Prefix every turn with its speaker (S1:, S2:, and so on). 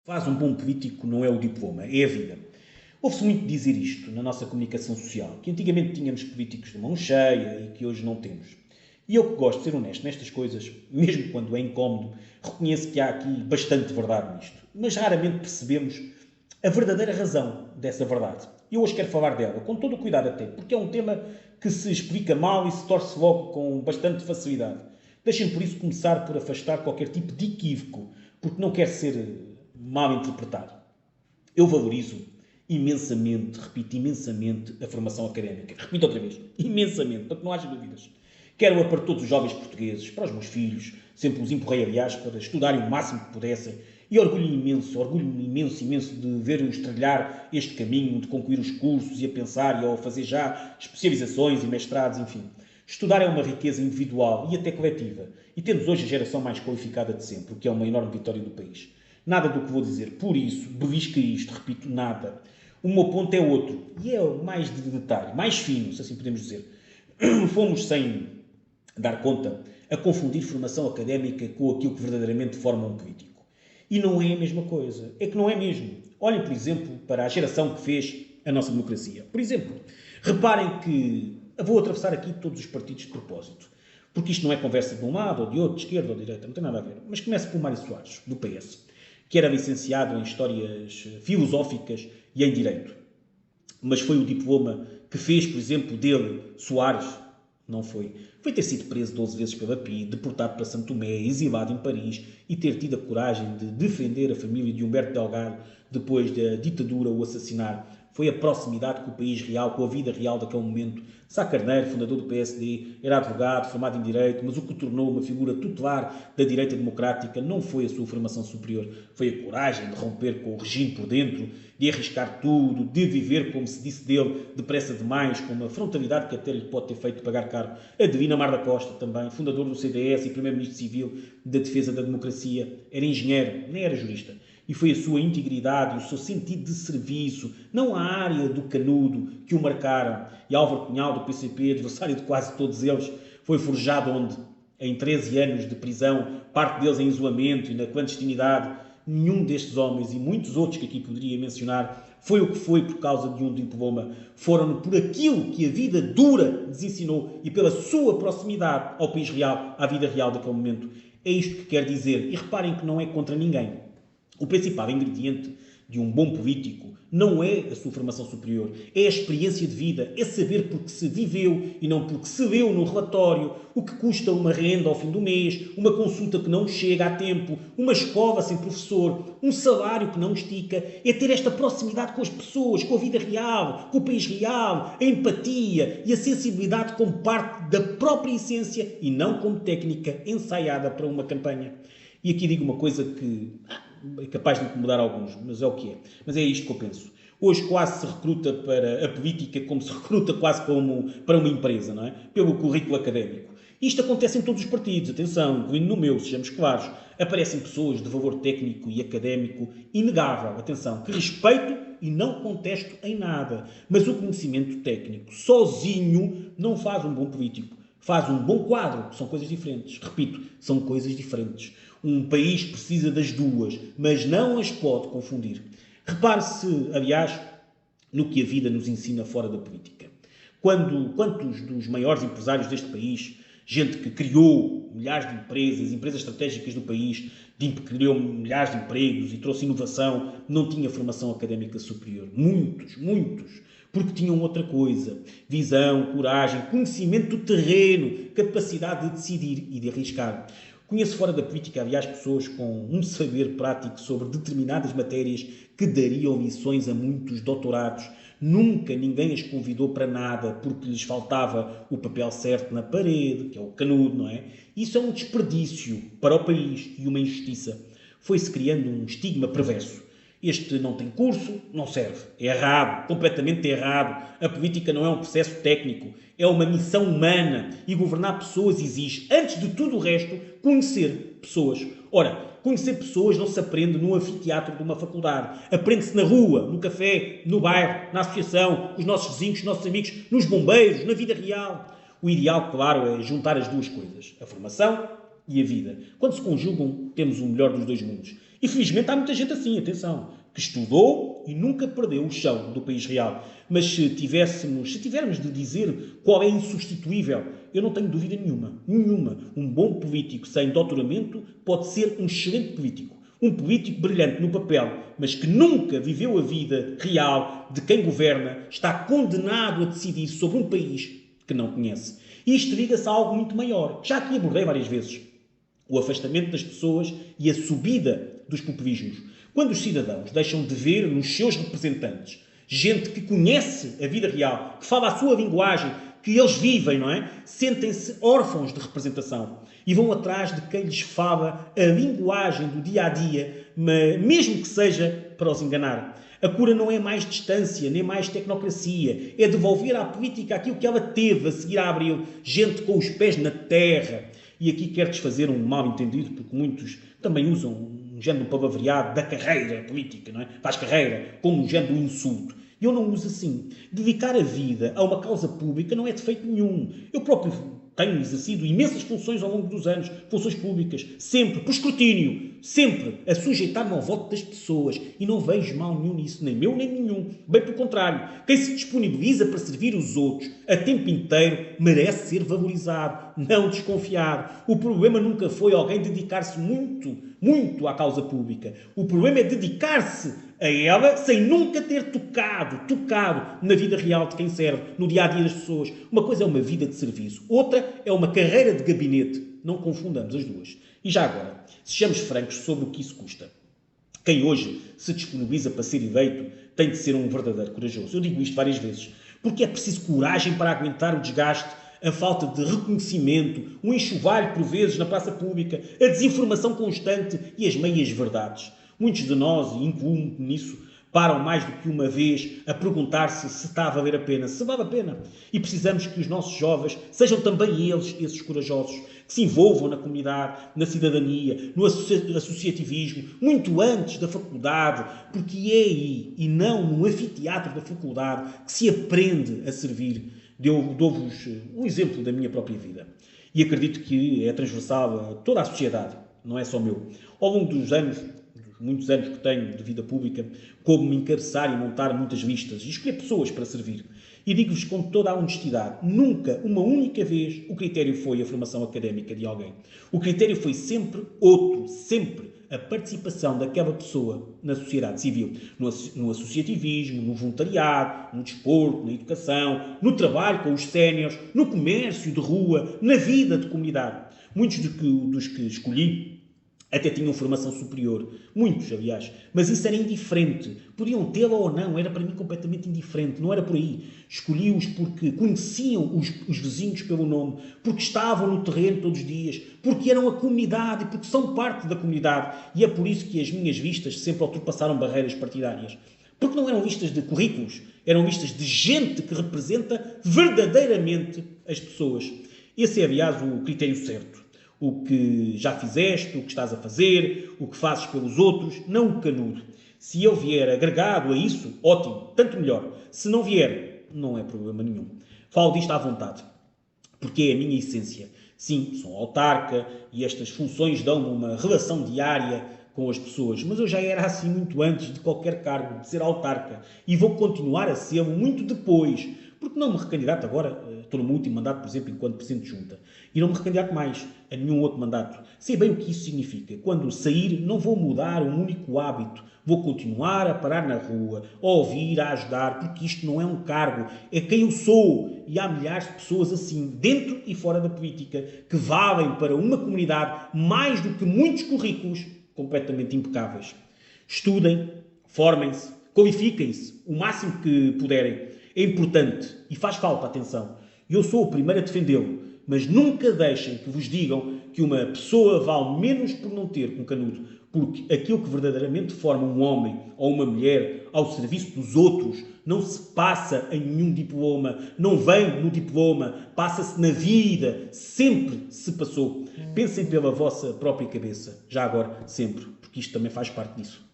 S1: Faz um bom político não é o diploma, é a vida. Ouve-se muito dizer isto na nossa comunicação social, que antigamente tínhamos políticos de mão cheia e que hoje não temos. E eu que gosto de ser honesto nestas coisas, mesmo quando é incómodo, reconheço que há aqui bastante verdade nisto. Mas raramente percebemos a verdadeira razão dessa verdade. E eu hoje quero falar dela, com todo o cuidado até, porque é um tema que se explica mal e se torce logo com bastante facilidade. Deixem por isso começar por afastar qualquer tipo de equívoco, porque não quer ser mal interpretado. Eu valorizo imensamente, repito, imensamente a formação académica. Repito outra vez, imensamente, para que não haja dúvidas. Quero-a para todos os jovens portugueses, para os meus filhos, sempre os empurrei, aliás, para estudarem o máximo que pudessem, e orgulho-me imenso de ver-os trilhar este caminho, de concluir os cursos e a pensar e a fazer já especializações e mestrados, enfim. Estudar é uma riqueza individual e até coletiva, e temos hoje a geração mais qualificada de sempre, o que é uma enorme vitória do país. Nada do que vou dizer, por isso, belisca isto, repito, nada. O meu ponto é outro, e é mais de detalhe, mais fino, se assim podemos dizer. Fomos, sem dar conta, a confundir formação académica com aquilo que verdadeiramente forma um político. E não é a mesma coisa. É que não é mesmo. Olhem, por exemplo, para a geração que fez a nossa democracia. Por exemplo, reparem que... Vou atravessar aqui todos os partidos de propósito. Porque isto não é conversa de um lado ou de outro, de esquerda ou de direita, não tem nada a ver. Mas começo pelo Mário Soares, do PS, que era licenciado em Histórias Filosóficas e em Direito. Mas foi o diploma que fez, por exemplo, dele, Soares, não foi. Foi ter sido preso 12 vezes pela PI, deportado para Santo Tomé, exilado em Paris e ter tido a coragem de defender a família de Humberto Delgado depois da ditadura o assassinar. Foi a proximidade com o país real, com a vida real daquele momento. Sá Carneiro, fundador do PSD, era advogado, formado em Direito, mas o que o tornou uma figura tutelar da direita democrática não foi a sua formação superior, foi a coragem de romper com o regime por dentro, de arriscar tudo, de viver, como se disse dele, depressa demais, com uma frontalidade que até lhe pode ter feito pagar caro. A Divina Mar da Costa, também, fundador do CDS e primeiro-ministro civil da defesa da democracia, era engenheiro, nem era jurista. E foi a sua integridade e o seu sentido de serviço, não a área do canudo, que o marcaram. E Álvaro Cunhal, do PCP, adversário de quase todos eles, foi forjado onde? Em 13 anos de prisão, parte deles em isolamento e na clandestinidade. Nenhum destes homens e muitos outros que aqui poderia mencionar foi o que foi por causa de um diploma. Foram por aquilo que a vida dura lhes ensinou e pela sua proximidade ao país real, à vida real daquele momento. É isto que quer dizer. E reparem que não é contra ninguém. O principal ingrediente de um bom político não é a sua formação superior, é a experiência de vida, é saber porque se viveu e não porque se leu no relatório, o que custa uma renda ao fim do mês, uma consulta que não chega a tempo, uma escola sem professor, um salário que não estica, é ter esta proximidade com as pessoas, com a vida real, com o país real, a empatia e a sensibilidade como parte da própria essência e não como técnica ensaiada para uma campanha. E aqui digo uma coisa que é capaz de incomodar alguns, mas é o que é. Mas é isto que eu penso. Hoje quase se recruta para a política como se recruta quase como para uma empresa, não é? Pelo currículo académico. Isto acontece em todos os partidos, atenção, incluindo no meu, sejamos claros. Aparecem pessoas de valor técnico e académico inegável, atenção, que respeito e não contesto em nada. Mas o conhecimento técnico sozinho não faz um bom político. Faz um bom quadro, são coisas diferentes. Repito, são coisas diferentes. Um país precisa das duas, mas não as pode confundir. Repare-se, aliás, no que a vida nos ensina fora da política. Quantos dos maiores empresários deste país, gente que criou milhares de empresas, empresas estratégicas do país, criou milhares de empregos e trouxe inovação, não tinha formação académica superior? Muitos. Porque tinham outra coisa. Visão, coragem, conhecimento do terreno, capacidade de decidir e de arriscar. Conheço fora da política, aliás, pessoas com um saber prático sobre determinadas matérias que dariam lições a muitos doutorados. Nunca ninguém as convidou para nada porque lhes faltava o papel certo na parede, que é o canudo, não é? Isso é um desperdício para o país e uma injustiça. Foi-se criando um estigma perverso. Este não tem curso, não serve. É errado, completamente errado. A política não é um processo técnico, é uma missão humana e governar pessoas exige, antes de tudo o resto, conhecer pessoas. Ora, conhecer pessoas não se aprende no anfiteatro de uma faculdade. Aprende-se na rua, no café, no bairro, na associação, com os nossos vizinhos, os nossos amigos, nos bombeiros, na vida real. O ideal, claro, é juntar as duas coisas. A formação e a vida. Quando se conjugam, temos o melhor dos dois mundos. E felizmente há muita gente assim, atenção, que estudou e nunca perdeu o chão do país real. Mas se tivermos de dizer qual é insubstituível, eu não tenho dúvida nenhuma. Um bom político sem doutoramento pode ser um excelente político. Um político brilhante no papel, mas que nunca viveu a vida real de quem governa, está condenado a decidir sobre um país que não conhece. E isto liga-se a algo muito maior, que já aqui abordei várias vezes. O afastamento das pessoas e a subida dos populismos. Quando os cidadãos deixam de ver nos seus representantes gente que conhece a vida real, que fala a sua linguagem, que eles vivem, não é? Sentem-se órfãos de representação e vão atrás de quem lhes fala a linguagem do dia-a-dia, mesmo que seja para os enganar. A cura não é mais distância, nem mais tecnocracia. É devolver à política aquilo que ela teve a seguir a Abril. Gente com os pés na terra. E aqui quero desfazer um mal-entendido, porque muitos também usam um género palavreado da carreira política, não é? Faz carreira, como um género de insulto. E eu não uso assim. Dedicar a vida a uma causa pública não é defeito nenhum. Eu próprio tenho exercido imensas funções ao longo dos anos, funções públicas, sempre, por escrutínio, sempre a sujeitar-me ao voto das pessoas. E não vejo mal nenhum nisso, nem meu nem nenhum. Bem pelo contrário, quem se disponibiliza para servir os outros a tempo inteiro merece ser valorizado, não desconfiado. O problema nunca foi alguém dedicar-se muito à causa pública. O problema é dedicar-se a ela sem nunca ter tocado na vida real de quem serve, no dia-a-dia das pessoas. Uma coisa é uma vida de serviço, outra é uma carreira de gabinete. Não confundamos as duas. E já agora, sejamos francos sobre o que isso custa. Quem hoje se disponibiliza para ser eleito tem de ser um verdadeiro corajoso. Eu digo isto várias vezes, porque é preciso coragem para aguentar o desgaste, a falta de reconhecimento, o enxovalho por vezes na praça pública, a desinformação constante e as meias-verdades. Muitos de nós, e incluo-me nisso, param mais do que uma vez a perguntar-se se está a valer a pena, se vale a pena. E precisamos que os nossos jovens sejam também eles, esses corajosos, que se envolvam na comunidade, na cidadania, no associativismo, muito antes da faculdade, porque é aí, e não no anfiteatro da faculdade, que se aprende a servir. Dou-vos um exemplo da minha própria vida. E acredito que é transversal a toda a sociedade, não é só meu. Ao longo dos anos, muitos anos que tenho de vida pública, como me encabeçar e montar muitas listas e escolher pessoas para servir. E digo-vos com toda a honestidade, nunca, uma única vez, o critério foi a formação académica de alguém. O critério foi sempre outro, sempre a participação daquela pessoa na sociedade civil, no associativismo, no voluntariado, no desporto, na educação, no trabalho com os séniores, no comércio de rua, na vida de comunidade. Muitos dos que escolhi até tinham formação superior. Muitos, aliás. Mas isso era indiferente. Podiam tê-la ou não. Era para mim completamente indiferente. Não era por aí. Escolhi-os porque conheciam os vizinhos pelo nome, porque estavam no terreno todos os dias, porque eram a comunidade e porque são parte da comunidade. E é por isso que as minhas vistas sempre ultrapassaram barreiras partidárias. Porque não eram listas de currículos. Eram listas de gente que representa verdadeiramente as pessoas. Esse é, aliás, o critério certo. O que já fizeste, o que estás a fazer, o que fazes pelos outros, não o canudo. Se eu vier agregado a isso, ótimo, tanto melhor. Se não vier, não é problema nenhum. Falo disto à vontade, porque é a minha essência. Sim, sou autarca e estas funções dão-me uma relação diária com as pessoas, mas eu já era assim muito antes de qualquer cargo, de ser autarca, e vou continuar a ser muito depois, porque não me recandidato agora, estou no meu último mandato, por exemplo, enquanto Presidente de Junta, e não me recandidato mais a nenhum outro mandato. Sei bem o que isso significa. Quando sair, não vou mudar um único hábito. Vou continuar a parar na rua, a ouvir, a ajudar, porque isto não é um cargo, é quem eu sou. E há milhares de pessoas assim, dentro e fora da política, que valem para uma comunidade mais do que muitos currículos completamente impecáveis. Estudem, formem-se, qualifiquem-se o máximo que puderem. É importante e faz falta, atenção. Eu sou o primeiro a defendê-lo, mas nunca deixem que vos digam que uma pessoa vale menos por não ter um canudo, porque aquilo que verdadeiramente forma um homem ou uma mulher ao serviço dos outros não se passa em nenhum diploma, não vem no diploma, passa-se na vida, sempre se passou. Pensem pela vossa própria cabeça, já agora, sempre, porque isto também faz parte disso.